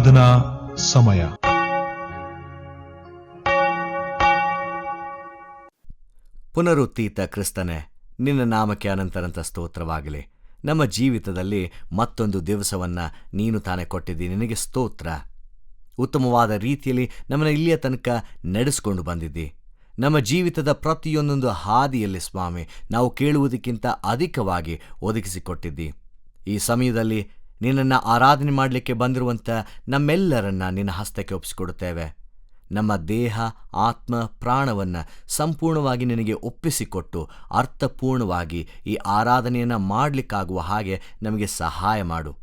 ಆರಾಧನಾ ಸಮಯ. ಪುನರುತ್ಥಿತ ಕ್ರಿಸ್ತನೇ, ನಿನ್ನ ನಾಮಕ್ಕೆ ಅನಂತರಂತ ಸ್ತೋತ್ರವಾಗಲಿ. ನಮ್ಮ ಜೀವಿತದಲ್ಲಿ ಮತ್ತೊಂದು ದಿವಸವನ್ನು ನೀನು ತಾನೇ ಕೊಟ್ಟಿದ್ದಿ, ನಿನಗೆ ಸ್ತೋತ್ರ. ಉತ್ತಮವಾದ ರೀತಿಯಲ್ಲಿ ನಮ್ಮನ್ನು ಇಲ್ಲಿಯ ತನಕ ನಡೆಸ್ಕೊಂಡು ಬಂದಿದ್ದಿ. ನಮ್ಮ ಜೀವಿತದ ಪ್ರತಿಯೊಂದೊಂದು ಹಾದಿಯಲ್ಲಿ ಸ್ವಾಮಿ, ನಾವು ಕೇಳುವುದಕ್ಕಿಂತ ಅಧಿಕವಾಗಿ ಒದಗಿಸಿಕೊಟ್ಟಿದ್ದಿ. ಈ ಸಮಯದಲ್ಲಿ ನಿನ್ನನ್ನು ಆರಾಧನೆ ಮಾಡಲಿಕ್ಕೆ ಬಂದಿರುವಂಥ ನಮ್ಮೆಲ್ಲರನ್ನ ನಿನ್ನ ಹಸ್ತಕ್ಕೆ ಒಪ್ಪಿಸಿಕೊಡುತ್ತೇವೆ. ನಮ್ಮ ದೇಹ, ಆತ್ಮ, ಪ್ರಾಣವನ್ನು ಸಂಪೂರ್ಣವಾಗಿ ನಿನಗೆ ಒಪ್ಪಿಸಿಕೊಟ್ಟು ಅರ್ಥಪೂರ್ಣವಾಗಿ ಈ ಆರಾಧನೆಯನ್ನು ಮಾಡಲಿಕ್ಕಾಗುವ ಹಾಗೆ ನಮಗೆ ಸಹಾಯ ಮಾಡು.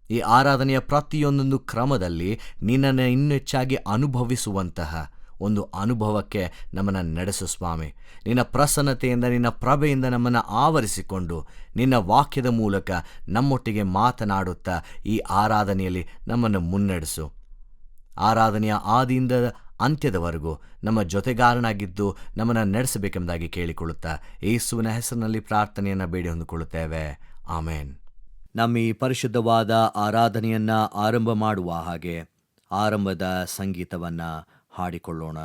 ಈ ಆರಾಧನೆಯ ಪ್ರತಿಯೊಂದೊಂದು ಕ್ರಮದಲ್ಲಿ ನಿನ್ನನ್ನು ಇನ್ನೂ ಹೆಚ್ಚಾಗಿ ಅನುಭವಿಸುವಂತಹ ಒಂದು ಅನುಭವಕ್ಕೆ ನಮ್ಮನ್ನು ನಡೆಸು ಸ್ವಾಮಿ. ನಿನ್ನ ಪ್ರಸನ್ನತೆಯಿಂದ, ನಿನ್ನ ಪ್ರಭೆಯಿಂದ ನಮ್ಮನ್ನು ಆವರಿಸಿಕೊಂಡು ನಿನ್ನ ವಾಕ್ಯದ ಮೂಲಕ ನಮ್ಮೊಟ್ಟಿಗೆ ಮಾತನಾಡುತ್ತಾ ಈ ಆರಾಧನೆಯಲ್ಲಿ ನಮ್ಮನ್ನು ಮುನ್ನಡೆಸು. ಆರಾಧನೆಯ ಆದಿಯಿಂದ ಅಂತ್ಯದವರೆಗೂ ನಮ್ಮ ಜೊತೆಗಾರನಾಗಿದ್ದು ನಮ್ಮನ್ನು ನಡೆಸಬೇಕೆಂಬುದಾಗಿ ಕೇಳಿಕೊಳ್ಳುತ್ತಾ ಯೇಸುವಿನ ಹೆಸರಿನಲ್ಲಿ ಪ್ರಾರ್ಥನೆಯನ್ನು ಬೇಡಿ ಹೊಂದಿಕೊಳ್ಳುತ್ತೇವೆ. ಆಮೇನ್. ನಮ್ಮ ಈ ಪರಿಶುದ್ಧವಾದ ಆರಾಧನೆಯನ್ನು ಆರಂಭ ಮಾಡುವ ಹಾಗೆ ಆರಂಭದ ಸಂಗೀತವನ್ನು ಹಾಡಿಕೊಳ್ಳೋಣ.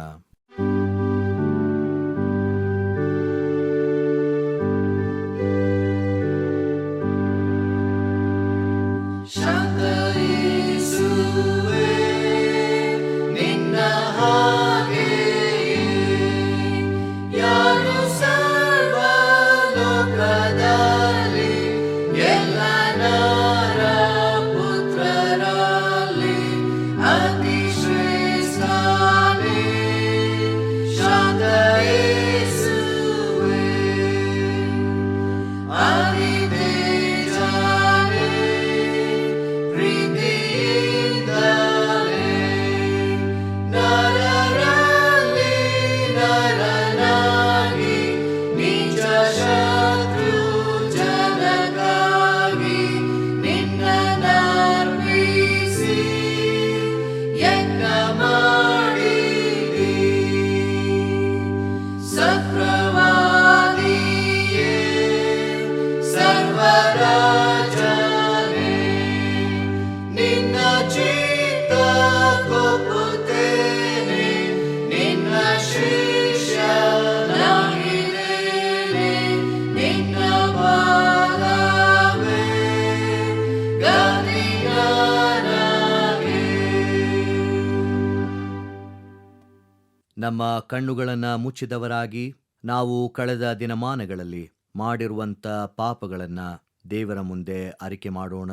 ನಮ್ಮ ಕಣ್ಣುಗಳನ್ನು ಮುಚ್ಚಿದವರಾಗಿ ನಾವು ಕಳೆದ ದಿನಮಾನಗಳಲ್ಲಿ ಮಾಡಿರುವಂಥ ಪಾಪಗಳನ್ನು ದೇವರ ಮುಂದೆ ಅರಿಕೆ ಮಾಡೋಣ.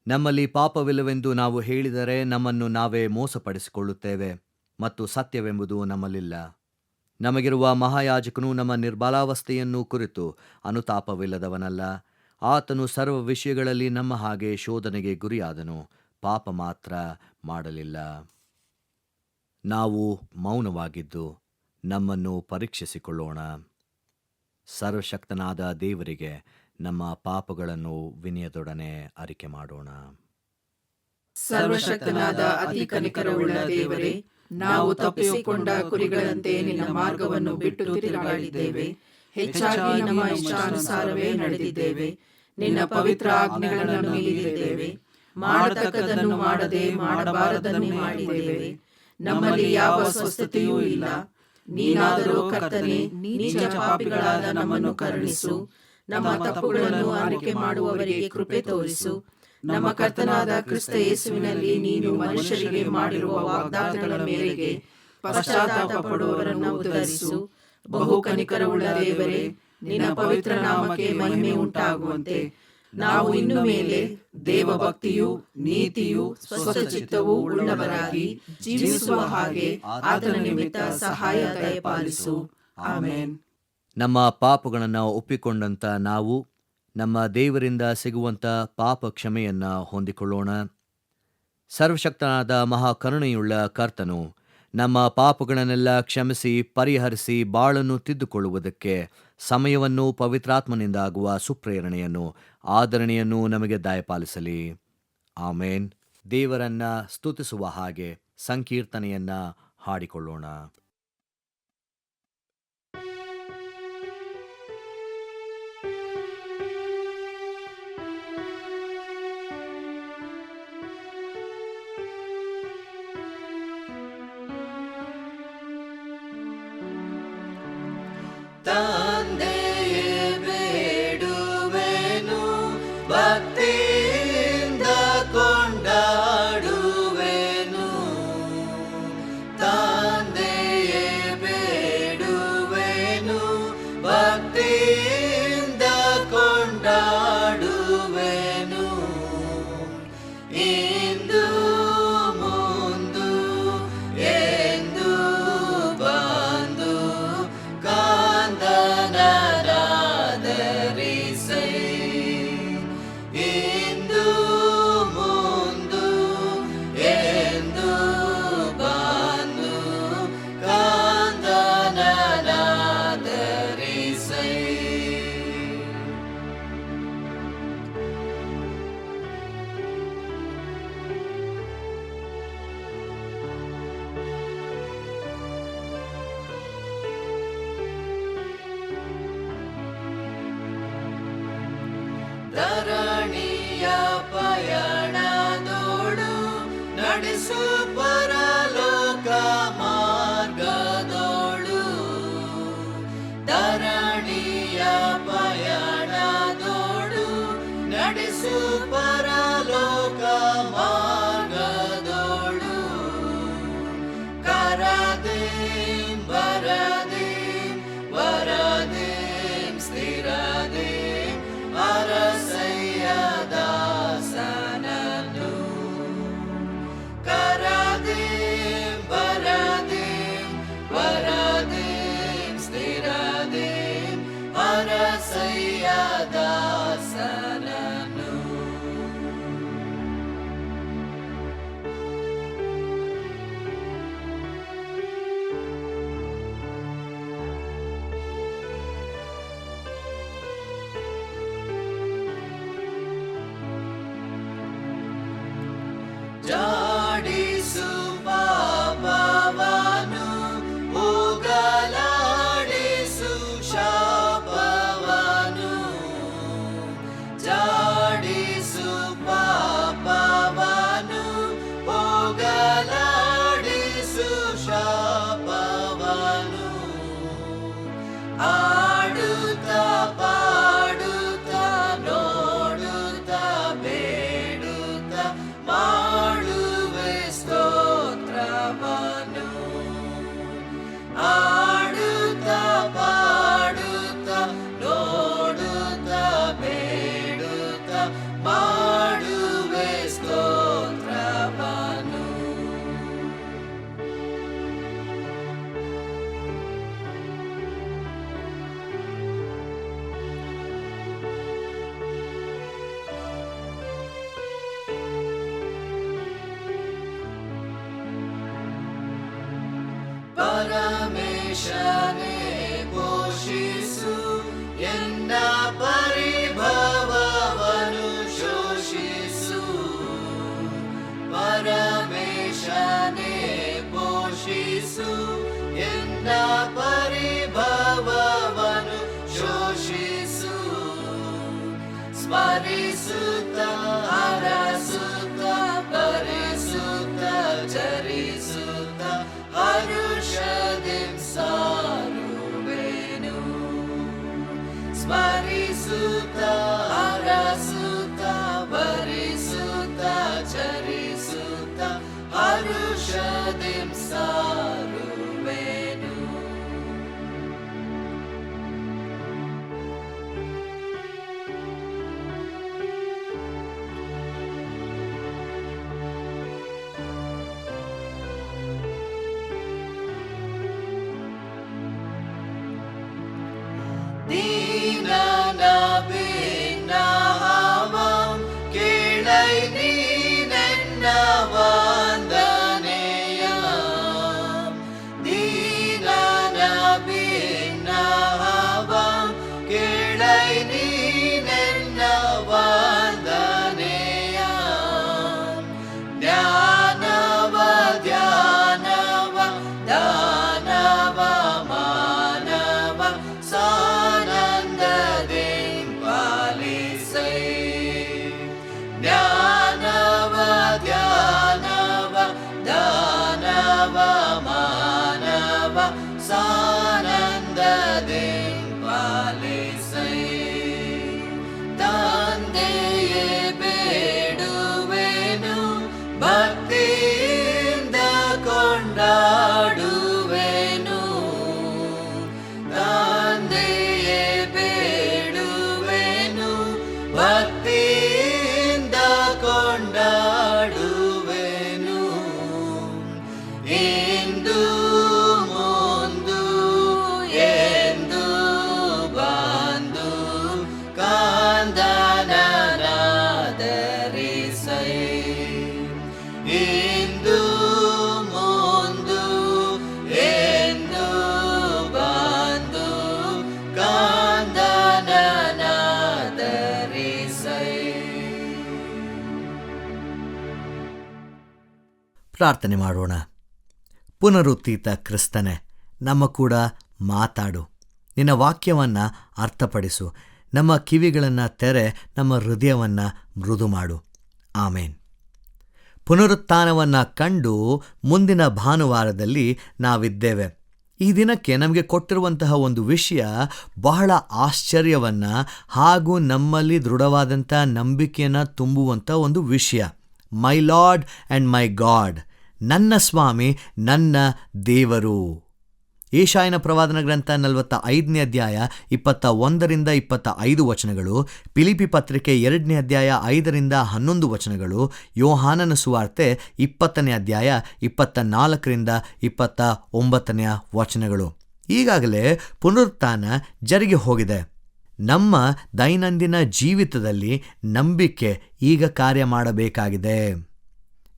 ನಮ್ಮಲ್ಲಿ ಪಾಪವಿಲ್ಲವೆಂದು ನಾವು ಹೇಳಿದರೆ ನಮ್ಮನ್ನು ನಾವೇ ಮೋಸಪಡಿಸಿಕೊಳ್ಳುತ್ತೇವೆ ಮತ್ತು ಸತ್ಯವೆಂಬುದು ನಮ್ಮಲ್ಲಿಲ್ಲ. ನಮಗಿರುವ ಮಹಾಯಾಜಕನು ನಮ್ಮ ನಿರ್ಬಲಾವಸ್ಥೆಯನ್ನು ಕುರಿತು ಅನುತಾಪವಿಲ್ಲದವನಲ್ಲ. ಆತನು ಸರ್ವ ವಿಷಯಗಳಲ್ಲಿ ನಮ್ಮ ಹಾಗೆ ಶೋಧನೆಗೆ ಗುರಿಯಾದನು, ಪಾಪ ಮಾತ್ರ ಮಾಡಲಿಲ್ಲ. ನಾವು ಮೌನವಾಗಿದ್ದು ನಮ್ಮನ್ನು ಪರೀಕ್ಷಿಸಿಕೊಳ್ಳೋಣ. ಸರ್ವಶಕ್ತನಾದ ದೇವರಿಗೆ ನಮ್ಮ ಪಾಪಗಳನ್ನು ವಿನಯದೊಡನೆ ಅರಿಕೆ ಮಾಡೋಣ. ಸರ್ವಶಕ್ತನಾದ ಅತಿ ಕನಿಕರವುಳ್ಳ ದೇವರೇ, ನಾವು ತಪ್ಪಿಸಿಕೊಂಡ ಕುರಿಗಳಂತೆ ನಿನ್ನ ಮಾರ್ಗವನ್ನು ಬಿಟ್ಟು ತಿರುಗಾಡಿದ್ದೇವೆ. ಹೆಚ್ಚಾಗಿ ನಮ್ಮ ಇಷ್ಟಾನುಸಾರವೇ ನಡೆದಿದ್ದೇವೆ. ನಿನ್ನ ಪವಿತ್ರ ಆಜ್ಞೆಗಳನ್ನು ಮೀರಿದ್ದೇವೆ. ಮಾಡತಕ್ಕದನ್ನು ಮಾಡದೆ ಮಾಡಬಾರದನ್ನು ಮಾಡಿದ್ದೇವೆ. ನಮ್ಮಲ್ಲಿ ಯಾವ ಸ್ವಸ್ಥತೆಯೂ ಇಲ್ಲ. ನೀನಾದರೂ ಕರ್ತನೇ, ನೀಚ ಪಾಪಿಗಳಾದ ನಮ್ಮನ್ನು ಕರುಣಿಸು. ನಮ್ಮ ತಪ್ಪುಗಳನ್ನು ಅರಿಕೆ ಮಾಡುವವರಿಗೆ ಕೃಪೆ ತೋರಿಸು. ನಮ್ಮ ಕರ್ತನಾದ ಕ್ರಿಸ್ತ ಯೇಸುವಿನಲ್ಲಿ ನೀನು ಮನುಷ್ಯರಿಗೆ ಮಾಡಿರುವ ವಾಗ್ದಾನಗಳ ಮೇರೆಗೆ ಪಶ್ಚಾತ್ತಾಪ ಪಡುವವರನ್ನು ಉದ್ಧರಿಸು. ಬಹು ಕನಿಕರವುಳ್ಳ ದೇವರೇ, ನಿನ್ನ ಪವಿತ್ರ ನಾಮಕ್ಕೆ ಮಹಿಮೆ ಉಂಟಾಗುವಂತೆ ನಾವು ಇನ್ನು ಮೇಲೆ ದೇವಭಕ್ತಿಯೂ ನೀತಿಯೂ ಸ್ವಸ್ಥಚಿತ್ತವೂ ಉಳ್ಳವರಾಗಿ ಜೀವಿಸುವ ಹಾಗೆ ಆತನ ನಿಮಿತ್ತ ಸಹಾಯ ದಯಪಾಲಿಸು. ಆಮೆನ್. ನಮ್ಮ ಪಾಪಗಳನ್ನು ಒಪ್ಪಿಕೊಂಡಂತ ನಾವು ನಮ್ಮ ದೇವರಿಂದ ಸಿಗುವಂಥ ಪಾಪ ಕ್ಷಮೆಯನ್ನು ಹೊಂದಿಕೊಳ್ಳೋಣ. ಸರ್ವಶಕ್ತನಾದ ಮಹಾಕರುಣೆಯುಳ್ಳ ಕರ್ತನು ನಮ್ಮ ಪಾಪಗಳನ್ನೆಲ್ಲ ಕ್ಷಮಿಸಿ ಪರಿಹರಿಸಿ ಬಾಳನ್ನು ತಿದ್ದುಕೊಳ್ಳುವುದಕ್ಕೆ ಸಮಯವನ್ನು ಪವಿತ್ರಾತ್ಮನಿಂದ ಆಗುವ ಸುಪ್ರೇರಣೆಯನ್ನು ಆದರಣೆಯನ್ನು ನಮಗೆ ದಯಪಾಲಿಸಲಿ. ಆಮೇನ್. ದೇವರನ್ನ ಸ್ತುತಿಸುವ ಹಾಗೆ ಸಂಕೀರ್ತನೆಯನ್ನ ಹಾಡಿಕೊಳ್ಳೋಣ. ತಂದೆಯೇ ಬೇಡುವೆನು, ಭಕ್ತಿಯಿಂದ ಕೊಂಡಾಡುವೆನು. ತಂದೆಯೇ ಬೇಡುವೆನು, ಭಕ್ತಿಯಿಂದ ಕೊಂಡಾಡುವೆನು. ಇಂದು ಮುಂದು ಎಂದು ಬಂದು ಕಾಂದನರಾದರಿಸೈ. ಇಂದು ಮುಂದು ಎಂದು ಬಂದು ಕಾಂದನರಾದರಿಸೈ. ಧರಣಿಯ ಪಯಣದೋಳು ನಡೆಸು ಪರಲೋಕ ಮಾರ್ಗದೋಳು. ಧರಣಿಯ ಪಯಣದೋಳು ನಡೆಸು ಪರಲೋಕ ಮಾರ್ಗದೋಳು. ಕರದೇಂ ಬರದೇಂ ವರದೇಂ ಸ್ಥಿರದೇಂ ಅರಸಯ್ಯ ದಾಸನನು. ಕರದೇಂ ಬರದೇಂ ವರದೇಂ ಸ್ಥಿರದೇಂ ಅರಸಯ್ಯ ದಾಸನನು. ಜಾಡಿಸು ಪಾಪವನು, ಹೋಗಲಾಡಿಸು ಶಾಪವನು. ಜಾಡಿಸು ಪಾಪವನು, ಹೋಗಲಾಡಿಸು ಶಾಪವನು. ಆಡುತ್ತಾ ಪಾಡುತ್ತಾ ನೋಡುತ್ತಾ ಬೇಡುತ್ತಾ ಮಾಡುವೆ ಸ್ತೋತ್ರವನು. ಆಡುತ್ತಾ ಪಾಡುತ್ತಾ ನೋಡುತ್ತಾ ಬೇಡುತ್ತಾ ಮಾಡುವೆ ಸ್ತೋತ್ರವನು. ಪರಮೇಶನೇ ಪೋಷಿಸು ಎನ್ನ ಪರಿಭವವನ್ನು ಶೋಷಿಸು. ಪರಮೇಶನೇ ಪೋಷಿಸು ಎನ್ನ ಪರಿಭವವನ್ನು ಶೋಷಿಸು. ಸ್ಮರಿಸುತ್ತ ಹರಸುತ್ತ ಭರಿಸುತ್ತ ಚರಿಸುತ್ತ ಹರುಷದಿಂ ಸಾರುವೆನು. ಸ್ಮರಿಸುತ್ತ ಹರಸುತ್ತ ಭರಿಸುತ್ತ ಚರಿಸುತ್ತ ಹರುಷದಿಂ ಸಾರುವೆನು. ದೀನನ ಭಿನ್ನಹಾವಂ ಕೇಳೈ ನೀನೆನ್ನ ವಂದನೆಯ. ದೀನನ ಭಿನ್ನಹಾವಂ ಕೇಳೈ ನೀನೆನ್ನ ವಂದನೆಯ. ಜ್ಞಾನವ ಧ್ಯಾನವ ದಾನವ ಮಾನವ ಸಾನಂದದಿಂ ಪಾಲಿಸೈ. ಜ್ಞಾನವ ಧ್ಯಾನವ ದಾನವ ಮಾನವ ಸಾನಂದದಿಂ ಪ್ರಾರ್ಥನೆ ಮಾಡೋಣ. ಪುನರುತ್ಥಿತ ಕ್ರಿಸ್ತನೇ, ನಮ್ಮ ಕೂಡ ಮಾತಾಡು. ನಿನ್ನ ವಾಕ್ಯವನ್ನು ಅರ್ಥಪಡಿಸು. ನಮ್ಮ ಕಿವಿಗಳನ್ನು ತೆರೆ, ನಮ್ಮ ಹೃದಯವನ್ನು ಮೃದು ಮಾಡು. ಆಮೇನ್. ಪುನರುತ್ಥಾನವನ್ನು ಕಂಡು ಮುಂದಿನ ಭಾನುವಾರದಲ್ಲಿ ನಾವಿದ್ದೇವೆ. ಈ ದಿನಕ್ಕೆ ನಮಗೆ ಕೊಟ್ಟಿರುವಂತಹ ಒಂದು ವಿಷಯ ಬಹಳ ಆಶ್ಚರ್ಯವನ್ನು ಹಾಗೂ ನಮ್ಮಲ್ಲಿ ದೃಢವಾದಂಥ ನಂಬಿಕೆಯನ್ನು ತುಂಬುವಂಥ ಒಂದು ವಿಷಯ. My lord and my god, ನನ್ನ ಸ್ವಾಮಿ, ನನ್ನ ದೇವರು. ಯೆಶಾಯನ ಪ್ರವಾದನ ಗ್ರಂಥ 45ನೇ ಅಧ್ಯಾಯ 21ರಿಂದ 25 ವಚನಗಳು, ಫಿಲಿಪ್ಪಿ ಪತ್ರಿಕೆ 2ನೇ ಅಧ್ಯಾಯ 5ರಿಂದ 11 ವಚನಗಳು, ಯೋಹಾನನ ಸುವಾರ್ತೆ 20ನೇ ಅಧ್ಯಾಯ 24ರಿಂದ 29ನೇ ವಚನಗಳು. ಈಗಾಗಲೇ ಪುನರುತ್ಥಾನ ಜರುಗಿ ಹೋಗಿದೆ. ನಮ್ಮ ದೈನಂದಿನ ಜೀವಿತದಲ್ಲಿ ನಂಬಿಕೆ ಈಗ ಕಾರ್ಯ ಮಾಡಬೇಕಾಗಿದೆ.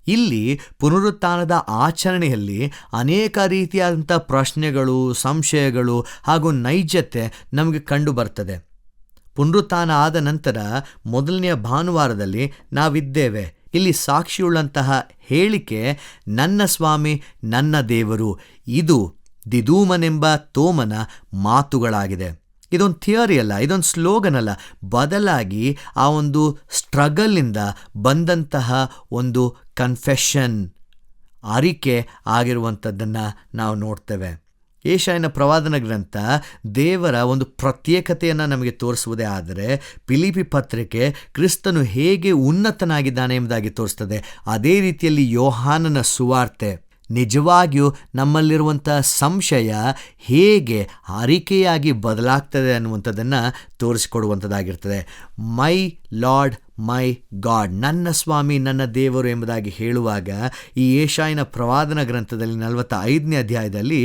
ಇಲ್ಲಿ ಪುನರುತ್ಥಾನದ ಆಚರಣೆಯಲ್ಲಿ ಅನೇಕ ರೀತಿಯಾದಂಥ ಪ್ರಶ್ನೆಗಳು, ಸಂಶಯಗಳು ಹಾಗೂ ನೈಜತೆ ನಮಗೆ ಕಂಡು ಬರ್ತದೆ. ಪುನರುತ್ಥಾನ ಆದ ನಂತರ ಮೊದಲನೆಯ ಭಾನುವಾರದಲ್ಲಿ ನಾವಿದ್ದೇವೆ. ಇಲ್ಲಿ ಸಾಕ್ಷಿಯುಳ್ಳಂತಹ ಹೇಳಿಕೆ ನನ್ನ ಸ್ವಾಮಿ, ನನ್ನ ದೇವರು. ಇದು ದಿದೂಮನೆಂಬ ತೋಮನ ಮಾತುಗಳಾಗಿದೆ. ಇದೊಂದು ಥಿಯರಿ ಅಲ್ಲ, ಇದೊಂದು ಸ್ಲೋಗನ್ ಅಲ್ಲ, ಬದಲಾಗಿ ಆ ಒಂದು ಸ್ಟ್ರಗಲ್ಲಿಂದ ಬಂದಂತಹ ಒಂದು ಕನ್ಫೆಷನ್, ಅರಿಕೆ ಆಗಿರುವಂಥದ್ದನ್ನು ನಾವು ನೋಡ್ತೇವೆ. ಯೆಶಾಯನ ಪ್ರವಾದನ ಗ್ರಂಥ ದೇವರ ಒಂದು ಪ್ರತ್ಯೇಕತೆಯನ್ನು ನಮಗೆ ತೋರಿಸುವುದೇ ಆದರೆ, ಫಿಲಿಪ್ಪಿ ಪತ್ರಿಕೆ ಕ್ರಿಸ್ತನು ಹೇಗೆ ಉನ್ನತನಾಗಿದ್ದಾನೆ ಎಂಬುದಾಗಿ ತೋರಿಸ್ತದೆ. ಅದೇ ರೀತಿಯಲ್ಲಿ ಯೋಹಾನನ ಸುವಾರ್ತೆ ನಿಜವಾಗಿಯೂ ನಮ್ಮಲ್ಲಿರುವಂಥ ಸಂಶಯ ಹೇಗೆ ಅರಿಕೆಯಾಗಿ ಬದಲಾಗ್ತದೆ ಅನ್ನುವಂಥದ್ದನ್ನು ತೋರಿಸಿಕೊಡುವಂಥದ್ದಾಗಿರ್ತದೆ. ಮೈ ಲಾರ್ಡ್ ಮೈ ಗಾಡ್, ನನ್ನ ಸ್ವಾಮಿ, ನನ್ನ ದೇವರು ಎಂಬುದಾಗಿ ಹೇಳುವಾಗ ಈ ಯೆಶಾಯನ ಪ್ರವಾದನ ಗ್ರಂಥದಲ್ಲಿ 45ನೇ ಅಧ್ಯಾಯದಲ್ಲಿ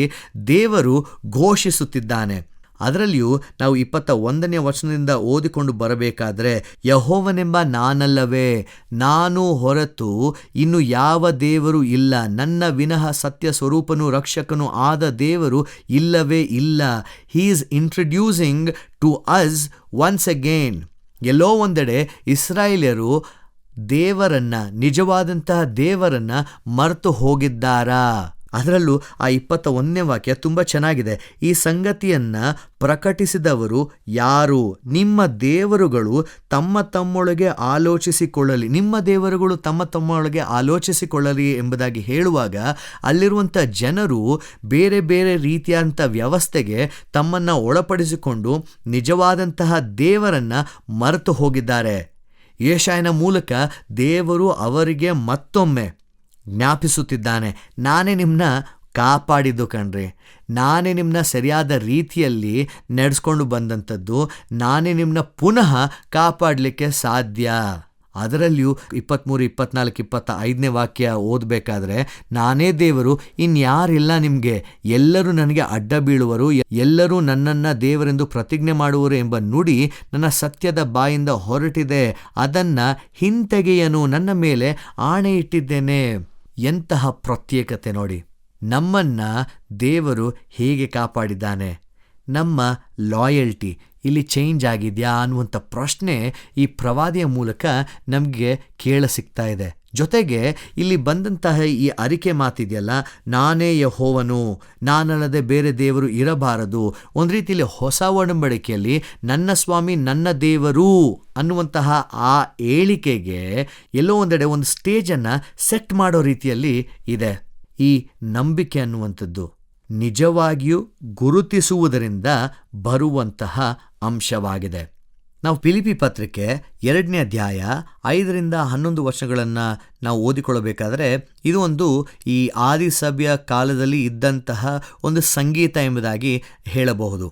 ದೇವರು ಘೋಷಿಸುತ್ತಿದ್ದಾನೆ. ಅದರಲ್ಲಿಯೂ ನಾವು 21ನೇ ವಚನದಿಂದ ಓದಿಕೊಂಡು ಬರಬೇಕಾದ್ರೆ, ಯೆಹೋವನೆಂಬ ನಾನಲ್ಲವೇ, ನಾನು ಹೊರತು ಇನ್ನು ಯಾವ ದೇವರು ಇಲ್ಲ, ನನ್ನ ವಿನಃ ಸತ್ಯ ಸ್ವರೂಪನೂ ರಕ್ಷಕನೂ ಆದ ದೇವರು ಇಲ್ಲವೇ ಇಲ್ಲ. He is introducing to us once again. ಎಲ್ಲೋ ಒಂದೆಡೆ ಇಸ್ರಾಯೇಲ್ಯರು ದೇವರನ್ನು, ನಿಜವಾದಂತಹ ದೇವರನ್ನು ಮರೆತು ಹೋಗಿದ್ದಾರಾ? ಅದರಲ್ಲೂ ಆ 21ನೇ ವಾಕ್ಯ ತುಂಬ ಚೆನ್ನಾಗಿದೆ. ಈ ಸಂಗತಿಯನ್ನು ಪ್ರಕಟಿಸಿದವರು ಯಾರು? ನಿಮ್ಮ ದೇವರುಗಳು ತಮ್ಮ ತಮ್ಮೊಳಗೆ ಆಲೋಚಿಸಿಕೊಳ್ಳಲಿ, ನಿಮ್ಮ ದೇವರುಗಳು ತಮ್ಮ ತಮ್ಮೊಳಗೆ ಆಲೋಚಿಸಿಕೊಳ್ಳಲಿ ಎಂಬುದಾಗಿ ಹೇಳುವಾಗ ಅಲ್ಲಿರುವಂಥ ಜನರು ಬೇರೆ ಬೇರೆ ರೀತಿಯಾದಂಥ ವ್ಯವಸ್ಥೆಗೆ ತಮ್ಮನ್ನು ಒಳಪಡಿಸಿಕೊಂಡು ನಿಜವಾದಂತಹ ದೇವರನ್ನು ಮರೆತು ಹೋಗಿದ್ದಾರೆ. ಯೆಶಾಯನ ಮೂಲಕ ದೇವರು ಅವರಿಗೆ ಮತ್ತೊಮ್ಮೆ ಜ್ಞಾಪಿಸುತ್ತಿದ್ದಾನೆ, ನಾನೇ ನಿಮ್ಮನ್ನ ಕಾಪಾಡಿದ್ದು ಕಣ್ರಿ, ನಾನೇ ನಿಮ್ಮನ್ನ ಸರಿಯಾದ ರೀತಿಯಲ್ಲಿ ನಡೆಸ್ಕೊಂಡು ಬಂದಂಥದ್ದು, ನಾನೇ ನಿಮ್ಮನ್ನ ಪುನಃ ಕಾಪಾಡಲಿಕ್ಕೆ ಸಾಧ್ಯ. ಅದರಲ್ಲಿಯೂ 23, 24, 25ನೇ ವಾಕ್ಯ ಓದಬೇಕಾದ್ರೆ, ನಾನೇ ದೇವರು, ಇನ್ಯಾರಿಲ್ಲ ನಿಮಗೆ, ಎಲ್ಲರೂ ನನಗೆ ಅಡ್ಡ ಬೀಳುವರು, ಎಲ್ಲರೂ ನನ್ನನ್ನು ದೇವರೆಂದು ಪ್ರತಿಜ್ಞೆ ಮಾಡುವರು ಎಂಬ ನುಡಿ ನನ್ನ ಸತ್ಯದ ಬಾಯಿಂದ ಹೊರಟಿದೆ, ಅದನ್ನು ಹಿಂತೆಗೆಯನು, ನನ್ನ ಮೇಲೆ ಆಣೆ ಇಟ್ಟಿದ್ದೇನೆ. ಎಂತಹ ಪ್ರತ್ಯೇಕತೆ ನೋಡಿ! ನಮ್ಮನ್ನು ದೇವರು ಹೇಗೆ ಕಾಪಾಡಿದ್ದಾನೆ? ನಮ್ಮ ಲಾಯಲ್ಟಿ ಇಲ್ಲಿ ಚೇಂಜ್ ಆಗಿದೆಯಾ ಅನ್ನುವಂಥ ಪ್ರಶ್ನೆ ಈ ಪ್ರವಾದಿಯ ಮೂಲಕ ನಮಗೆ ಕೇಳಸಿಗ್ತಾ ಇದೆ. ಜೊತೆಗೆ ಇಲ್ಲಿ ಬಂದಂತಹ ಈ ಅರಿಕೆ ಮಾತಿದೆಯಲ್ಲ, ನಾನೇ ಯೆಹೋವನು, ನಾನಲ್ಲದೆ ಬೇರೆ ದೇವರು ಇರಬಾರದು. ಒಂದು ರೀತಿಯಲ್ಲಿ ಹೊಸ ಒಡಂಬಡಿಕೆಯಲ್ಲಿ ನನ್ನ ಸ್ವಾಮಿ, ನನ್ನ ದೇವರು ಅನ್ನುವಂತಹ ಆ ಹೇಳಿಕೆಗೆ ಎಲ್ಲೋ ಒಂದೆಡೆ ಒಂದು ಸ್ಟೇಜನ್ನು ಸೆಟ್ ಮಾಡೋ ರೀತಿಯಲ್ಲಿ ಇದೆ. ಈ ನಂಬಿಕೆ ಅನ್ನುವಂಥದ್ದು ನಿಜವಾಗಿಯೂ ಗುರುತಿಸುವುದರಿಂದ ಬರುವಂತಹ ಅಂಶವಾಗಿದೆ. ನಾವು ಫಿಲಿಪ್ಪಿ ಪತ್ರಿಕೆ 2ನೇ ಅಧ್ಯಾಯ 5ರಿಂದ 11 ವಚನಗಳನ್ನು ನಾವು ಓದಿಕೊಳ್ಳಬೇಕಾದರೆ, ಇದು ಒಂದು ಈ ಆದಿಸಭೆಯ ಕಾಲದಲ್ಲಿ ಇದ್ದಂತಹ ಒಂದು ಸಂಗೀತ ಎಂಬುದಾಗಿ ಹೇಳಬಹುದು.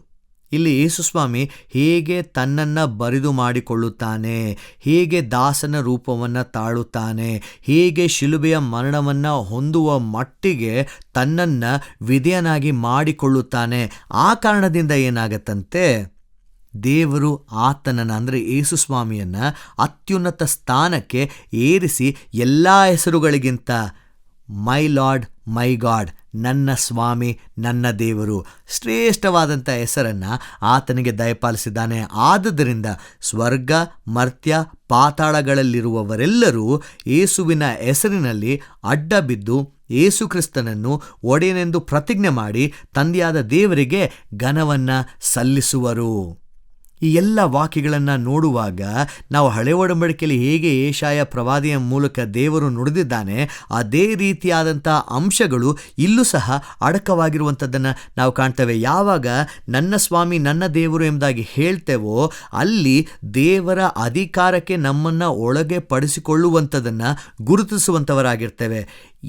ಇಲ್ಲಿ ಯೇಸುಸ್ವಾಮಿ ಹೇಗೆ ತನ್ನನ್ನು ಬರಿದು ಮಾಡಿಕೊಳ್ಳುತ್ತಾನೆ, ಹೇಗೆ ದಾಸನ ರೂಪವನ್ನು ತಾಳುತ್ತಾನೆ, ಹೇಗೆ ಶಿಲುಬೆಯ ಮರಣವನ್ನು ಹೊಂದುವ ಮಟ್ಟಿಗೆ ತನ್ನನ್ನು ವಿಧೇಯನಾಗಿ ಮಾಡಿಕೊಳ್ಳುತ್ತಾನೆ. ಆ ಕಾರಣದಿಂದ ಏನಾಗತ್ತಂತೆ, ದೇವರು ಆತನನ್ನು ಅಂದರೆ ಯೇಸುಸ್ವಾಮಿಯನ್ನು ಅತ್ಯುನ್ನತ ಸ್ಥಾನಕ್ಕೆ ಏರಿಸಿ ಎಲ್ಲ ಹೆಸರುಗಳಿಗಿಂತ ಮೈ ಲಾರ್ಡ್ ಮೈ ಗಾಡ್, ನನ್ನ ಸ್ವಾಮಿ ನನ್ನ ದೇವರು. ಶ್ರೇಷ್ಠವಾದಂಥ ಹೆಸರನ್ನು ಆತನಿಗೆ ದಯಪಾಲಿಸಿದ್ದಾನೆ. ಆದುದರಿಂದ ಸ್ವರ್ಗ, ಮರ್ತ್ಯ, ಪಾತಾಳಗಳಲ್ಲಿರುವವರೆಲ್ಲರೂ ಯೇಸುವಿನ ಹೆಸರಿನಲ್ಲಿ ಅಡ್ಡ ಬಿದ್ದು ಯೇಸು ಕ್ರಿಸ್ತನನ್ನು ಒಡೆಯನೆಂದು ಪ್ರತಿಜ್ಞೆ ಮಾಡಿ ತಂದೆಯಾದ ದೇವರಿಗೆ ಘನವನ್ನು ಸಲ್ಲಿಸುವರು. ಈ ಎಲ್ಲ ವಾಕ್ಯಗಳನ್ನು ನೋಡುವಾಗ ನಾವು ಹಳೆ ಒಡಂಬಡಿಕೆಯಲ್ಲಿ ಹೇಗೆ ಯೆಶಾಯ ಪ್ರವಾದಿಯ ಮೂಲಕ ದೇವರು ನುಡಿದಿದ್ದಾನೆ, ಅದೇ ರೀತಿಯಾದಂಥ ಅಂಶಗಳು ಇಲ್ಲೂ ಸಹ ಅಡಕವಾಗಿರುವಂಥದ್ದನ್ನು ನಾವು ಕಾಣ್ತೇವೆ. ಯಾವಾಗ ನನ್ನ ಸ್ವಾಮಿ ನನ್ನ ದೇವರು ಎಂಬುದಾಗಿ ಹೇಳ್ತೇವೋ ಅಲ್ಲಿ ದೇವರ ಅಧಿಕಾರಕ್ಕೆ ನಮ್ಮನ್ನು ಒಳಗೆ ಪಡಿಸಿಕೊಳ್ಳುವಂಥದ್ದನ್ನು ಗುರುತಿಸುವಂಥವರಾಗಿರ್ತೇವೆ.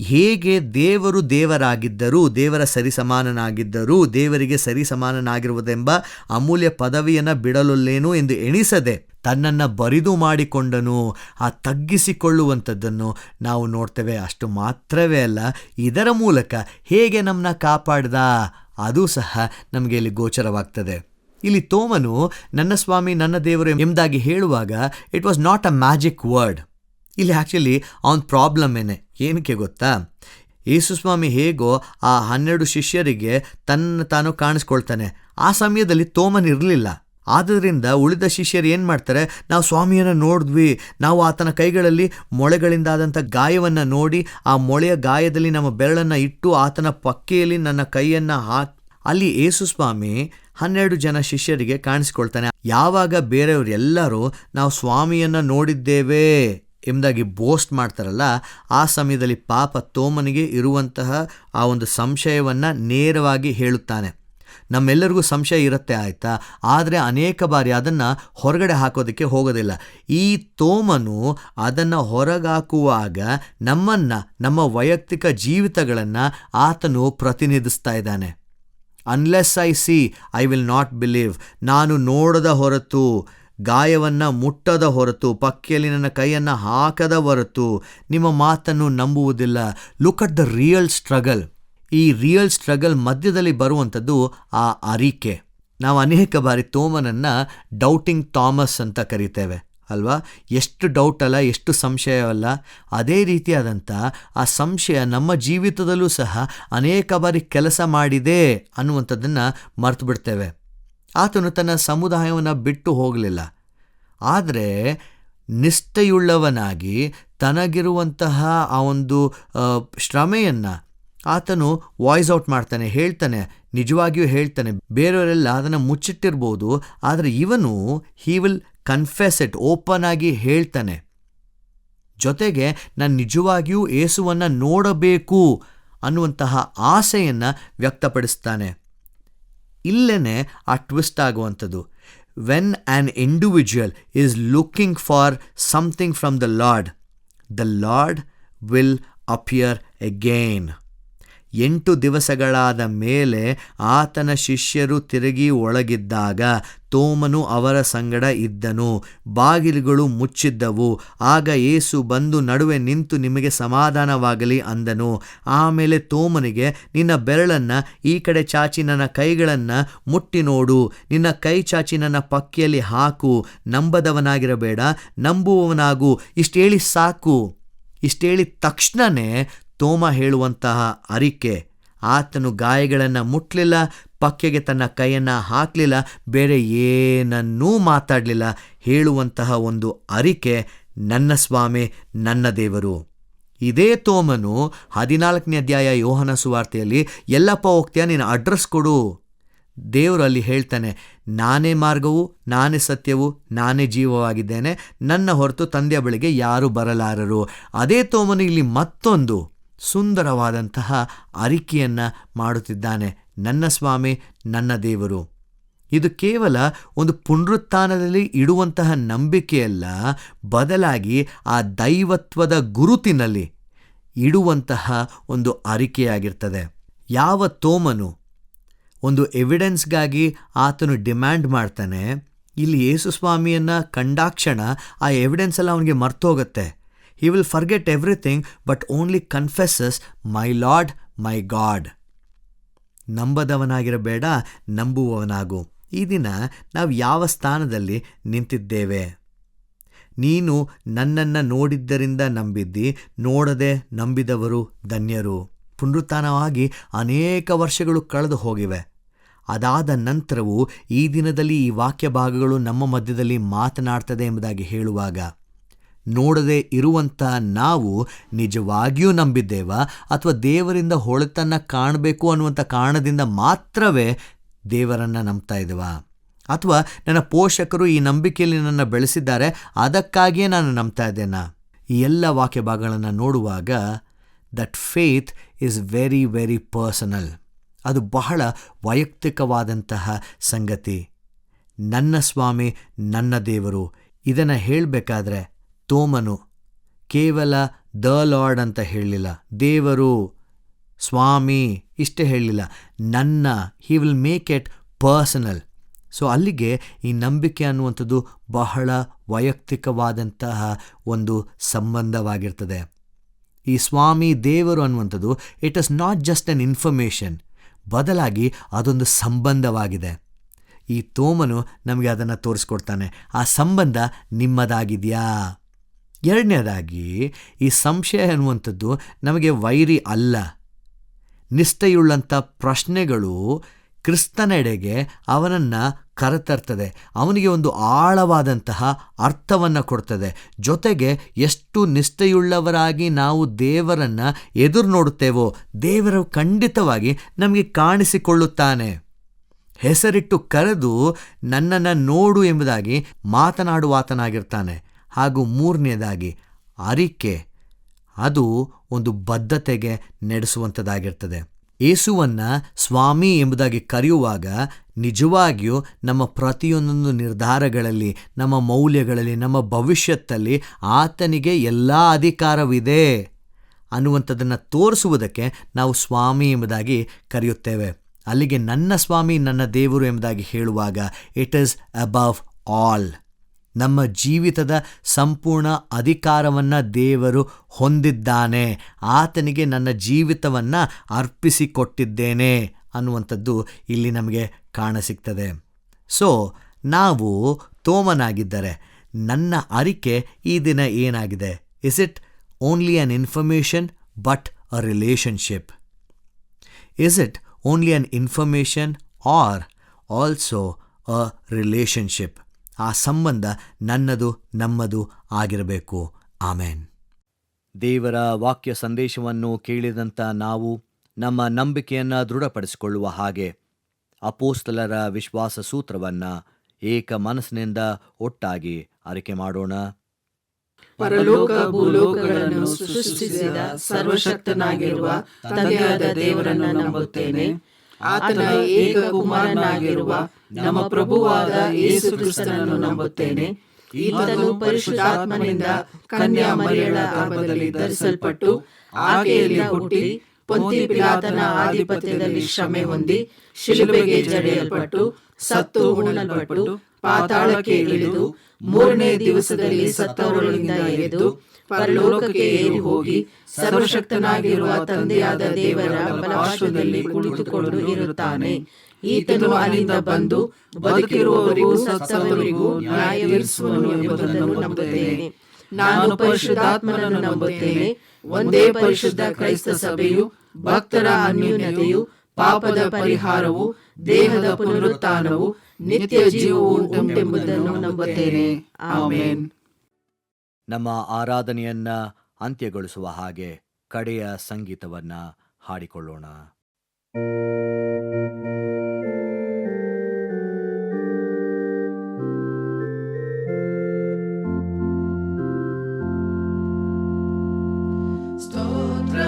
ಹೇಗೆ ದೇವರು ದೇವರಾಗಿದ್ದರೂ, ದೇವರ ಸರಿಸಮಾನನಾಗಿದ್ದರೂ, ದೇವರಿಗೆ ಸರಿಸಮಾನನಾಗಿರುವುದೆಂಬ ಅಮೂಲ್ಯ ಪದವಿಯನ್ನು ಬಿಡಲೊಲ್ಲೇನು ಎಂದು ಎಣಿಸದೆ ತನ್ನನ್ನು ಬರಿದು ಮಾಡಿಕೊಂಡನು, ಆ ತಗ್ಗಿಸಿಕೊಳ್ಳುವಂಥದ್ದನ್ನು ನಾವು ನೋಡ್ತೇವೆ. ಅಷ್ಟು ಮಾತ್ರವೇ ಅಲ್ಲ, ಇದರ ಮೂಲಕ ಹೇಗೆ ನಮ್ಮನ್ನ ಕಾಪಾಡ್ದ ಅದು ಸಹ ನಮಗೆ ಇಲ್ಲಿ ಗೋಚರವಾಗ್ತದೆ. ಇಲ್ಲಿ ತೋಮನು ನನ್ನ ಸ್ವಾಮಿ ನನ್ನ ದೇವರು ಎಂಬುದಾಗಿ ಹೇಳುವಾಗ it was not a magic word. ಇಲ್ಲಿ ಆ್ಯಕ್ಚುಲಿ ಅವನ ಪ್ರಾಬ್ಲಮ್ ಏನಕ್ಕೆ ಗೊತ್ತಾ? ಯೇಸುಸ್ವಾಮಿ ಹೇಗೋ ಆ 12 ಶಿಷ್ಯರಿಗೆ ತಾನು ಕಾಣಿಸ್ಕೊಳ್ತಾನೆ. ಆ ಸಮಯದಲ್ಲಿ ತೋಮನ್ ಇರಲಿಲ್ಲ. ಆದ್ದರಿಂದ ಉಳಿದ ಶಿಷ್ಯರು ಏನು ಮಾಡ್ತಾರೆ, ನಾವು ಸ್ವಾಮಿಯನ್ನು ನೋಡಿದ್ವಿ, ನಾವು ಆತನ ಕೈಗಳಲ್ಲಿ ಮೊಳೆಗಳಿಂದಾದಂಥ ಗಾಯವನ್ನು ನೋಡಿ ಆ ಮೊಳೆಯ ಗಾಯದಲ್ಲಿ ನಮ್ಮ ಬೆರಳನ್ನು ಇಟ್ಟು ಆತನ ಪಕ್ಕೆಯಲ್ಲಿ ನನ್ನ ಕೈಯನ್ನು ಅಲ್ಲಿ ಯೇಸುಸ್ವಾಮಿ 12 ಜನ ಶಿಷ್ಯರಿಗೆ ಕಾಣಿಸ್ಕೊಳ್ತಾನೆ. ಯಾವಾಗ ಬೇರೆಯವರು ಎಲ್ಲರೂ ನಾವು ಸ್ವಾಮಿಯನ್ನು ನೋಡಿದ್ದೇವೆ ಎಂಬುದಾಗಿ ಬೋಸ್ಟ್ ಮಾಡ್ತಾರಲ್ಲ, ಆ ಸಮಯದಲ್ಲಿ ಪಾಪ ತೋಮನಿಗೆ ಇರುವಂತಹ ಆ ಒಂದು ಸಂಶಯವನ್ನು ನೇರವಾಗಿ ಹೇಳುತ್ತಾನೆ. ನಮ್ಮೆಲ್ಲರಿಗೂ ಸಂಶಯ ಇರುತ್ತೆ, ಆಯಿತಾ, ಆದರೆ ಅನೇಕ ಬಾರಿ ಅದನ್ನು ಹೊರಗಡೆ ಹಾಕೋದಕ್ಕೆ ಹೋಗೋದಿಲ್ಲ. ಈ ತೋಮನು ಅದನ್ನು ಹೊರಗಾಕುವಾಗ ನಮ್ಮ ವೈಯಕ್ತಿಕ ಜೀವಿತಗಳನ್ನು ಆತನು ಪ್ರತಿನಿಧಿಸ್ತಾ ಇದ್ದಾನೆ. Unless I C I will not believe. ನಾನು ನೋಡದ ಹೊರತು, ಗಾಯವನ್ನು ಮುಟ್ಟದ ಹೊರತು, ಪಕ್ಕೆಯಲ್ಲಿ ನನ್ನ ಕೈಯನ್ನು ಹಾಕದ ಹೊರತು ನಿಮ್ಮ ಮಾತನ್ನು ನಂಬುವುದಿಲ್ಲ. Look at the real struggle. ಈ ರಿಯಲ್ ಸ್ಟ್ರಗಲ್ ಮಧ್ಯದಲ್ಲಿ ಬರುವಂಥದ್ದು ಆ ಅರಿಕೆ. ನಾವು ಅನೇಕ ಬಾರಿ ತೋಮನನ್ನು ಡೌಟಿಂಗ್ ಥಾಮಸ್ ಅಂತ ಕರಿತೇವೆ ಅಲ್ವಾ? ಎಷ್ಟು ಡೌಟ್ ಅಲ್ಲ, ಎಷ್ಟು ಸಂಶಯವಲ್ಲ. ಅದೇ ರೀತಿಯಾದಂಥ ಆ ಸಂಶಯ ನಮ್ಮ ಜೀವಿತದಲ್ಲೂ ಸಹ ಅನೇಕ ಬಾರಿ ಕೆಲಸ ಮಾಡಿದೆ ಅನ್ನುವಂಥದ್ದನ್ನು ಮರ್ತು ಬಿಡ್ತೇವೆ. ಆತನು ತನ್ನ ಸಮುದಾಯವನ್ನು ಬಿಟ್ಟು ಹೋಗಲಿಲ್ಲ, ಆದರೆ ನಿಷ್ಠೆಯುಳ್ಳವನಾಗಿ ತನಗಿರುವಂತಹ ಆ ಒಂದು ಶ್ರಮೆಯನ್ನು ಆತನು ವಾಯ್ಸ್ ಔಟ್ ಮಾಡ್ತಾನೆ, ಹೇಳ್ತಾನೆ, ನಿಜವಾಗಿಯೂ ಹೇಳ್ತಾನೆ. ಬೇರೆಯವರೆಲ್ಲ ಅದನ್ನು ಮುಚ್ಚಿಟ್ಟಿರ್ಬೋದು, ಆದರೆ ಇವನು he will confess it, open ಆಗಿ ಹೇಳ್ತಾನೆ. ಜೊತೆಗೆ ನಾನು ನಿಜವಾಗಿಯೂ ಯೇಸುವನ್ನು ನೋಡಬೇಕು ಅನ್ನುವಂತಹ ಆಸೆಯನ್ನು ವ್ಯಕ್ತಪಡಿಸ್ತಾನೆ. ಇಲ್ಲೇನೆ ಆ ಟ್ವಿಸ್ಟ್ ಆಗುವಂಥದ್ದು. When an individual is looking for something from the lord will appear again. 8 ದಿವಸಗಳಾದ ಮೇಲೆ ಆತನ ಶಿಷ್ಯರು ತಿರುಗಿ ಒಳಗಿದ್ದಾಗ ತೋಮನು ಅವರ ಸಂಗಡ ಇದ್ದನು. ಬಾಗಿಲುಗಳು ಮುಚ್ಚಿದ್ದವು. ಆಗ ಯೇಸು ಬಂದು ನಡುವೆ ನಿಂತು ನಿಮಗೆ ಸಮಾಧಾನವಾಗಲಿ ಅಂದನು. ಆಮೇಲೆ ತೋಮನಿಗೆ, ನಿನ್ನ ಬೆರಳನ್ನು ಈ ಕಡೆ ಚಾಚಿ ನನ್ನ ಕೈಗಳನ್ನು ಮುಟ್ಟಿ ನೋಡು, ನಿನ್ನ ಕೈ ಚಾಚಿ ನನ್ನ ಪಕ್ಕೆಯಲ್ಲಿ ಹಾಕು, ನಂಬದವನಾಗಿರಬೇಡ, ನಂಬುವವನಾಗು. ಇಷ್ಟೇಳಿ ಸಾಕು. ಇಷ್ಟೇಳಿದ ತಕ್ಷಣವೇ ತೋಮ ಹೇಳುವಂತಹ ಅರಿಕೆ, ಆತನು ಗಾಯಗಳನ್ನು ಮುಟ್ಟಲಿಲ್ಲ, ಪಕ್ಕೆಗೆ ತನ್ನ ಕೈಯನ್ನು ಹಾಕಲಿಲ್ಲ, ಬೇರೆ ಏನನ್ನೂ ಮಾತಾಡಲಿಲ್ಲ. ಹೇಳುವಂತಹ ಒಂದು ಅರಿಕೆ, ನನ್ನ ಸ್ವಾಮಿ ನನ್ನ ದೇವರು. ಇದೇ ತೋಮನು 14ನೇ ಅಧ್ಯಾಯ ಯೋಹನ ಸುವಾರ್ತೆಯಲ್ಲಿ, ಎಲ್ಲಪ್ಪ ಹೋಗ್ತೀಯ, ನೀನು ಅಡ್ರೆಸ್ ಕೊಡು. ದೇವರು ಅಲ್ಲಿ ಹೇಳ್ತಾನೆ, ನಾನೇ ಮಾರ್ಗವು, ನಾನೇ ಸತ್ಯವು, ನಾನೇ ಜೀವವಾಗಿದ್ದೇನೆ, ನನ್ನ ಹೊರತು ತಂದೆಯ ಬಳಿಗೆ ಯಾರೂ ಬರಲಾರರು. ಅದೇ ತೋಮನು ಇಲ್ಲಿ ಮತ್ತೊಂದು ಸುಂದರವಾದಂತಹ ಅರಿಕೆಯನ್ನು ಮಾಡುತ್ತಿದ್ದಾನೆ, ನನ್ನ ಸ್ವಾಮಿ ನನ್ನ ದೇವರು. ಇದು ಕೇವಲ ಒಂದು ಪುನರುತ್ಥಾನದಲ್ಲಿ ಇಡುವಂತಹ ನಂಬಿಕೆಯಲ್ಲ, ಬದಲಾಗಿ ಆ ದೈವತ್ವದ ಗುರುತಿನಲ್ಲಿ ಇಡುವಂತಹ ಒಂದು ಅರಿಕೆಯಾಗಿರ್ತದೆ. ಯಾವ ತೋಮನು ಒಂದು ಎವಿಡೆನ್ಸ್ಗಾಗಿ ಆತನು ಡಿಮ್ಯಾಂಡ್ ಮಾಡ್ತಾನೆ, ಇಲ್ಲಿ ಯೇಸು ಸ್ವಾಮಿಯನ್ನು ಕಂಡಾಕ್ಷಣ ಆ ಎವಿಡೆನ್ಸ್ ಎಲ್ಲ ಅವನಿಗೆ ಮರ್ತೋಗುತ್ತೆ. He will forget everything but only confesses, my Lord, my God. ನಂಬದವನಾಗಿರಬೇಡ, ನಂಬುವವನಾಗು. ಈ ದಿನ ನಾವು ಯಾವ ಸ್ಥಾನದಲ್ಲಿ ನಿಂತಿದ್ದೇವೆ? ನೀನು ನನ್ನನ್ನು ನೋಡಿದ್ದರಿಂದ ನಂಬಿದ್ದಿ, ನೋಡದೆ ನಂಬಿದವರು ಧನ್ಯರು. ಪುನರುತ್ಥಾನವಾಗಿ ಅನೇಕ ವರ್ಷಗಳು ಕಳೆದು ಹೋಗಿವೆ. ಅದಾದ ನಂತರವೂ ಈ ದಿನದಲ್ಲಿ ಈ ವಾಕ್ಯ ಭಾಗಗಳು ನಮ್ಮ ಮಧ್ಯದಲ್ಲಿ ಮಾತನಾಡ್ತದೆ ಎಂಬುದಾಗಿ ಹೇಳುವಾಗ, ನೋಡದೆ ಇರುವಂಥ ನಾವು ನಿಜವಾಗಿಯೂ ನಂಬಿದ್ದೇವಾ, ಅಥವಾ ದೇವರಿಂದ ಹೊಳತನ್ನು ಕಾಣಬೇಕು ಅನ್ನುವಂಥ ಕಾರಣದಿಂದ ಮಾತ್ರವೇ ದೇವರನ್ನು ನಂಬ್ತಾ ಇದ್ದೇವಾ, ಅಥವಾ ನನ್ನ ಪೋಷಕರು ಈ ನಂಬಿಕೆಯಲ್ಲಿ ನನ್ನ ಬೆಳೆಸಿದ್ದಾರೆ ಅದಕ್ಕಾಗಿಯೇ ನಾನು ನಂಬ್ತಾ ಇದ್ದೇನಾ? ಈ ಎಲ್ಲ ವಾಕ್ಯ ಭಾಗಗಳನ್ನು ನೋಡುವಾಗ that faith is very very personal. ಅದು ಬಹಳ ವೈಯಕ್ತಿಕವಾದಂತಹ ಸಂಗತಿ. ನನ್ನ ಸ್ವಾಮಿ ನನ್ನ ದೇವರು ಇದನ್ನು ಹೇಳಬೇಕಾದ್ರೆ ತೋಮನು ಕೇವಲ ದ ಲಾರ್ಡ್ ಅಂತ ಹೇಳಲಿಲ್ಲ, ದೇವರು ಸ್ವಾಮಿ ಇಷ್ಟೇ ಹೇಳಲಿಲ್ಲ, ನನ್ನ, he will make it personal. So ಅಲ್ಲಿಗೆ ಈ ನಂಬಿಕೆ ಅನ್ನುವಂಥದ್ದು ಬಹಳ ವೈಯಕ್ತಿಕವಾದಂತಹ ಒಂದು ಸಂಬಂಧವಾಗಿರ್ತದೆ. ಈ ಸ್ವಾಮಿ ದೇವರು ಅನ್ನುವಂಥದ್ದು it is not just an information, ಬದಲಾಗಿ ಅದೊಂದು ಸಂಬಂಧವಾಗಿದೆ. ಈ ತೋಮನು ನಮಗೆ ಅದನ್ನು ತೋರಿಸ್ಕೊಡ್ತಾನೆ. ಆ ಸಂಬಂಧ ನಿಮ್ಮದಾಗಿದೆಯಾ? ಎರಡನೇದಾಗಿ, ಈ ಸಂಶಯ ಅನ್ನುವಂಥದ್ದು ನಮಗೆ ವೈರಿ ಅಲ್ಲ. ನಿಷ್ಠೆಯುಳ್ಳಂಥ ಪ್ರಶ್ನೆಗಳು ಕ್ರಿಸ್ತನೆಡೆಗೆ ಅವನನ್ನು ಕರೆತರ್ತದೆ, ಅವನಿಗೆ ಒಂದು ಆಳವಾದಂತಹ ಅರ್ಥವನ್ನು ಕೊಡ್ತದೆ. ಜೊತೆಗೆ ಎಷ್ಟು ನಿಷ್ಠೆಯುಳ್ಳವರಾಗಿ ನಾವು ದೇವರನ್ನು ಎದುರು ನೋಡುತ್ತೇವೋ, ದೇವರು ಖಂಡಿತವಾಗಿ ನಮಗೆ ಕಾಣಿಸಿಕೊಳ್ಳುತ್ತಾನೆ. ಹೆಸರಿಟ್ಟು ಕರೆದು ನನ್ನನ್ನು ನೋಡು ಎಂಬುದಾಗಿ ಮಾತನಾಡುವಾತನಾಗಿರ್ತಾನೆ. ಹಾಗೂ ಮೂರನೇದಾಗಿ ಅರಿಕೆ, ಅದು ಒಂದು ಬದ್ಧತೆಗೆ ನಡೆಸುವಂಥದ್ದಾಗಿರ್ತದೆ. ಯೇಸುವನ್ನು ಸ್ವಾಮಿ ಎಂಬುದಾಗಿ ಕರೆಯುವಾಗ ನಿಜವಾಗಿಯೂ ನಮ್ಮ ಪ್ರತಿಯೊಂದೊಂದು ನಿರ್ಧಾರಗಳಲ್ಲಿ, ನಮ್ಮ ಮೌಲ್ಯಗಳಲ್ಲಿ, ನಮ್ಮ ಭವಿಷ್ಯತ್ತಲ್ಲಿ ಆತನಿಗೆ ಎಲ್ಲ ಅಧಿಕಾರವಿದೆ ಅನ್ನುವಂಥದ್ದನ್ನು ತೋರಿಸುವುದಕ್ಕೆ ನಾವು ಸ್ವಾಮಿ ಎಂಬುದಾಗಿ ಕರೆಯುತ್ತೇವೆ. ಅಲ್ಲಿಗೆ ನನ್ನ ಸ್ವಾಮಿ ನನ್ನ ದೇವರು ಎಂಬುದಾಗಿ ಹೇಳುವಾಗ ಇಟ್ ಈಸ್ ಅಬವ್ ಆಲ್. ನಮ್ಮ ಜೀವಿತದ ಸಂಪೂರ್ಣ ಅಧಿಕಾರವನ್ನು ದೇವರು ಹೊಂದಿದ್ದಾನೆ. ಆತನಿಗೆ ನನ್ನ ಜೀವಿತವನ್ನು ಅರ್ಪಿಸಿಕೊಟ್ಟಿದ್ದೇನೆ ಅನ್ನುವಂಥದ್ದು ಇಲ್ಲಿ ನಮಗೆ ಕಾಣಸಿಗ್ತದೆ. ಸೊ ನಾವು ತೋಮನಾಗಿದ್ದರೆ ನನ್ನ ಅರಿಕೆ ಈ ದಿನ ಏನಾಗಿದೆ? Is it only an information but a relationship? Is it only an information are also a relationship? ಆ ಸಂಬಂಧ ನನ್ನದು ನಮ್ಮದು ಆಗಿರಬೇಕು. ಆಮೇನ್. ದೇವರ ವಾಕ್ಯ ಸಂದೇಶವನ್ನು ಕೇಳಿದಂಥ ನಾವು ನಮ್ಮ ನಂಬಿಕೆಯನ್ನು ದೃಢಪಡಿಸಿಕೊಳ್ಳುವ ಹಾಗೆ ಅಪೋಸ್ತಲರ ವಿಶ್ವಾಸ ಸೂತ್ರವನ್ನು ಏಕ ಮನಸ್ಸಿನಿಂದ ಒಟ್ಟಾಗಿ ಅರಿಕೆ ಮಾಡೋಣ. ಪರಲೋಕ ಭೂಲೋಕಗಳನ್ನು ಸೃಷ್ಟಿಸಿದ ಸರ್ವಶಕ್ತನಾಗಿರುವ ತಂದೆಯಾದ ದೇವರನ್ನು ನಂಬುತ್ತೇನೆ. ಆತನ ಏಕ ಕುಮಾರನಾಗಿರುವ ನಮ್ಮ ಪ್ರಭುವಾದ ಯೇಸು ಕ್ರಿಸ್ತನನ್ನು ನಂಬುತ್ತೇನೆ. ಈತನು ಪರಿಶುದ್ಧಾತ್ಮನಿಂದ ಕನ್ಯಾ ಮರಿಯಳ ಗರ್ಭದಲ್ಲಿ ಧರಿಸಲ್ಪಟ್ಟು ಆಕೆಯಲ್ಲಿ ಹುಟ್ಟಿ ಪೊಂತಿ ಪಿಲಾತನ ಆಧಿಪತ್ಯದಲ್ಲಿ ಶ್ರಮೆ ಹೊಂದಿ ಶಿಲುಬೆಗೆ ಜಡೆಯಲ್ಪಟ್ಟು ಸತ್ತು ಹೂಣಲ್ಪಟ್ಟು ಪಾತಾಳಕ್ಕೆ ಇಳಿದು ಮೂರನೇ ದಿವಸದಲ್ಲಿ ಸತ್ತವರೊಳಗಿಂದ ಎದ್ದು ಪರಲೋಕಕ್ಕೆ ಏರಿ ಹೋಗಿ ಸರ್ವಶಕ್ತನಾಗಿರುವ ತಂದೆಯಾದ ದೇವರ ಬಲಪಾರ್ಶ್ವದಲ್ಲಿ ಕುಳಿತುಕೊಂಡು ಇರುತ್ತಾನೆ. ಈತನು ಅಲ್ಲಿಂದ ಬಂದು ಬದುಕಿರುವವರಿಗೂ ಸತ್ತವರಿಗೂ ನ್ಯಾಯ ತೀರಿಸುವನು ಎಂಬುದನ್ನು ನಂಬುತ್ತೇನೆ. ನಾನು ಪರಿಶುದ್ಧಾತ್ಮನನ್ನು ನಂಬುತ್ತೇನೆ. ಒಂದೇ ಪರಿಶುದ್ಧ ಕ್ರೈಸ್ತ ಸಭೆಯು, ಭಕ್ತರ ಅನ್ಯೋನ್ಯತೆಯು, ಪಾಪದ ಪರಿಹಾರವು, ದೇಹದ ಪುನರುತ್ಥಾನವು, ನಿತ್ಯ ಜೀವವು ಉಂಟೆಂಬುದನ್ನು ನಂಬುತ್ತೇನೆ. ಆಮೆನ್. ನಮ್ಮ ಆರಾಧನೆಯನ್ನ ಅಂತ್ಯಗೊಳಿಸುವ ಹಾಗೆ ಕಡೆಯ ಸಂಗೀತವನ್ನ ಹಾಡಿಕೊಳ್ಳೋಣ. ಸ್ತೋತ್ರ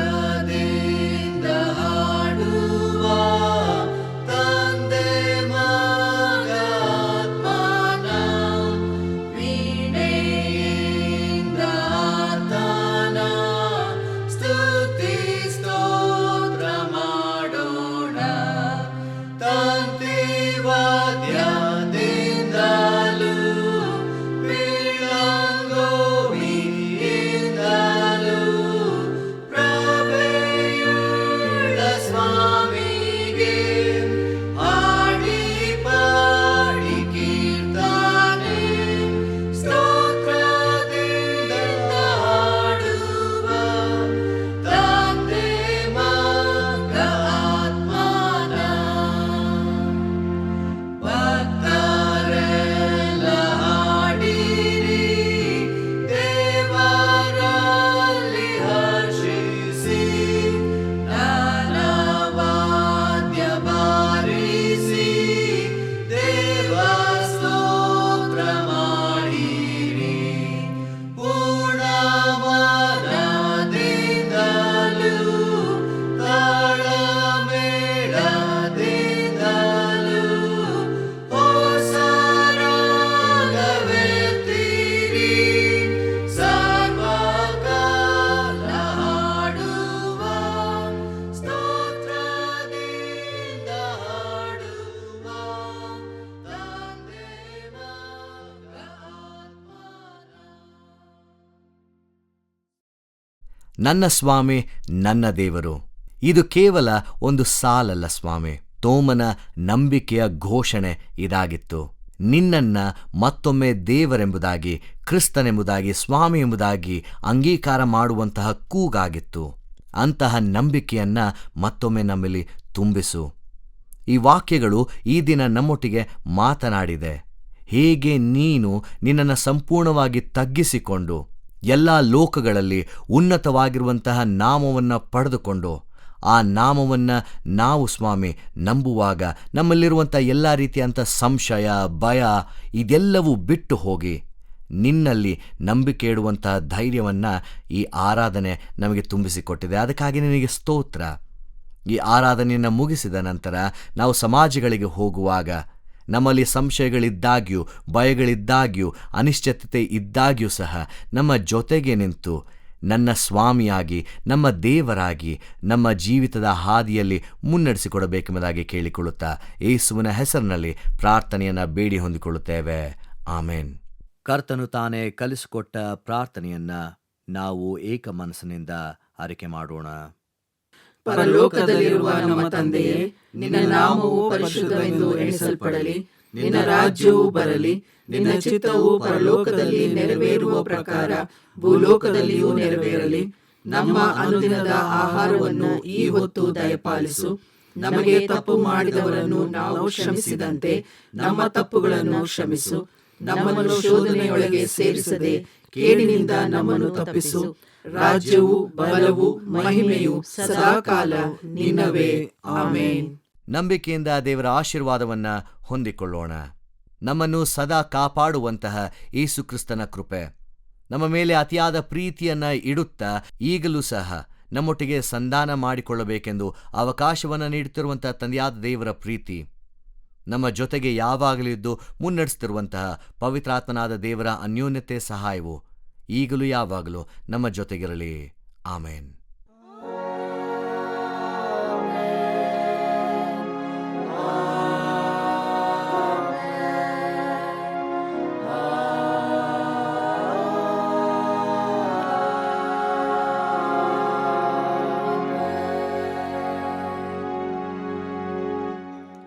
ನನ್ನ ಸ್ವಾಮಿ ನನ್ನ ದೇವರು. ಇದು ಕೇವಲ ಒಂದು ಸಾಲಲ್ಲ ಸ್ವಾಮಿ. ತೋಮನ ನಂಬಿಕೆಯ ಘೋಷಣೆ ಇದಾಗಿತ್ತು. ನಿನ್ನನ್ನ ಮತ್ತೊಮ್ಮೆ ದೇವರೆಂಬುದಾಗಿ, ಕ್ರಿಸ್ತನೆಂಬುದಾಗಿ, ಸ್ವಾಮಿ ಎಂಬುದಾಗಿ ಅಂಗೀಕಾರ ಮಾಡುವಂತಹ ಕೂಗಾಗಿತ್ತು. ಅಂತಹ ನಂಬಿಕೆಯನ್ನ ಮತ್ತೊಮ್ಮೆ ನಮ್ಮಲ್ಲಿ ತುಂಬಿಸು. ಈ ವಾಕ್ಯಗಳು ಈ ದಿನ ನಮ್ಮೊಟ್ಟಿಗೆ ಮಾತನಾಡಿದೆ. ಹೇಗೆ ನೀನು ನಿನ್ನನ್ನು ಸಂಪೂರ್ಣವಾಗಿ ತಗ್ಗಿಸಿಕೊಂಡು ಎಲ್ಲ ಲೋಕಗಳಲ್ಲಿ ಉನ್ನತವಾಗಿರುವಂತಹ ನಾಮವನ್ನು ಪಡೆದುಕೊಂಡು ಆ ನಾಮವನ್ನು ನಾವು ಸ್ವಾಮಿ ನಂಬುವಾಗ ನಮ್ಮಲ್ಲಿರುವಂಥ ಎಲ್ಲ ರೀತಿಯಂಥ ಸಂಶಯ, ಭಯ ಇದೆಲ್ಲವೂ ಬಿಟ್ಟು ಹೋಗಿ ನಿನ್ನಲ್ಲಿ ನಂಬಿಕೆ ಇಡುವಂತಹ ಧೈರ್ಯವನ್ನು ಈ ಆರಾಧನೆ ನಮಗೆ ತುಂಬಿಸಿಕೊಟ್ಟಿದೆ. ಅದಕ್ಕಾಗಿ ನಿನಗೆ ಸ್ತೋತ್ರ. ಈ ಆರಾಧನೆಯನ್ನು ಮುಗಿಸಿದ ನಂತರ ನಾವು ಸಮಾಜಗಳಿಗೆ ಹೋಗುವಾಗ ನಮ್ಮಲ್ಲಿ ಸಂಶಯಗಳಿದ್ದಾಗ್ಯೂ, ಭಯಗಳಿದ್ದಾಗ್ಯೂ, ಅನಿಶ್ಚಿತತೆ ಇದ್ದಾಗ್ಯೂ ಸಹ ನಮ್ಮ ಜೊತೆಗೆ ನಿಂತು ನನ್ನ ಸ್ವಾಮಿಯಾಗಿ, ನಮ್ಮ ದೇವರಾಗಿ ನಮ್ಮ ಜೀವಿತದ ಹಾದಿಯಲ್ಲಿ ಮುನ್ನಡೆಸಿಕೊಡಬೇಕೆಂಬುದಾಗಿ ಕೇಳಿಕೊಳ್ಳುತ್ತಾ ಯೇಸುವಿನ ಹೆಸರಿನಲ್ಲಿ ಪ್ರಾರ್ಥನೆಯನ್ನು ಬೇಡಿ ಹೊಂದಿಕೊಳ್ಳುತ್ತೇವೆ. ಆಮೇನ್. ಕರ್ತನು ತಾನೇ ಕಲಿಸಿಕೊಟ್ಟ ಪ್ರಾರ್ಥನೆಯನ್ನು ನಾವು ಏಕ ಮನಸ್ಸಿನಿಂದ ಅರಿಕೆ ಮಾಡೋಣ. ಪರಲೋಕದಲ್ಲಿರುವ ನಮ್ಮ ತಂದೆಯೇ, ನಿನ್ನ ನಾಮವು ಪರಿಶುದ್ಧವೆಂದು ಎಣಿಸಲ್ಪಡಲಿ. ನಿನ್ನ ರಾಜ್ಯವು ಬರಲಿ. ನಿನ್ನ ಚಿತ್ತವು ಪರಲೋಕದಲ್ಲಿ ನೆರವೇರುವ ಪ್ರಕಾರ ಭೂಲೋಕದಲ್ಲಿಯೂ ನೆರವೇರಲಿ. ನಮ್ಮ ಅನುದಿನದ ಆಹಾರವನ್ನು ಈ ಹೊತ್ತು ದಯಪಾಲಿಸು. ನಮಗೆ ತಪ್ಪು ಮಾಡಿದವರನ್ನು ನಾವು ಕ್ಷಮಿಸಿದಂತೆ ನಮ್ಮ ತಪ್ಪುಗಳನ್ನು ಕ್ಷಮಿಸು. ನಮ್ಮನ್ನು ಶೋಧನೆಯೊಳಗೆ ಸೇರಿಸದೆ ಕೇಡಿನಿಂದ ನಮ್ಮನ್ನು ತಪ್ಪಿಸು. ರಾಜ್ಯವು, ಬಲವು, ಮಹಿಮೆಯು ಸದಾಕಾಲ ನಿನ್ನವೇ. ಆಮೇನ್. ನಂಬಿಕೆಯಿಂದ ದೇವರ ಆಶೀರ್ವಾದವನ್ನ ಹೊಂದಿಕೊಳ್ಳೋಣ. ನಮ್ಮನ್ನು ಸದಾ ಕಾಪಾಡುವಂತಹ ಯೇಸು ಕ್ರಿಸ್ತನ ಕೃಪೆ, ನಮ್ಮ ಮೇಲೆ ಅತಿಯಾದ ಪ್ರೀತಿಯನ್ನ ಇಡುತ್ತಾ ಈಗಲೂ ಸಹ ನಮ್ಮೊಟ್ಟಿಗೆ ಸಂಧಾನ ಮಾಡಿಕೊಳ್ಳಬೇಕೆಂದು ಅವಕಾಶವನ್ನು ನೀಡುತ್ತಿರುವಂತಹ ತಂದೆಯಾದ ದೇವರ ಪ್ರೀತಿ, ನಮ್ಮ ಜೊತೆಗೆ ಯಾವಾಗಲೂ ಇದ್ದು ಮುನ್ನಡೆಸುತ್ತಿರುವಂತಹ ಪವಿತ್ರಾತ್ಮನಾದ ದೇವರ ಅನ್ಯೋನ್ಯತೆ ಸಹಾಯವು ಈಗಲೂ ಯಾವಾಗಲೂ ನಮ್ಮ ಜೊತೆಗಿರಲಿ. ಆಮೇನ್.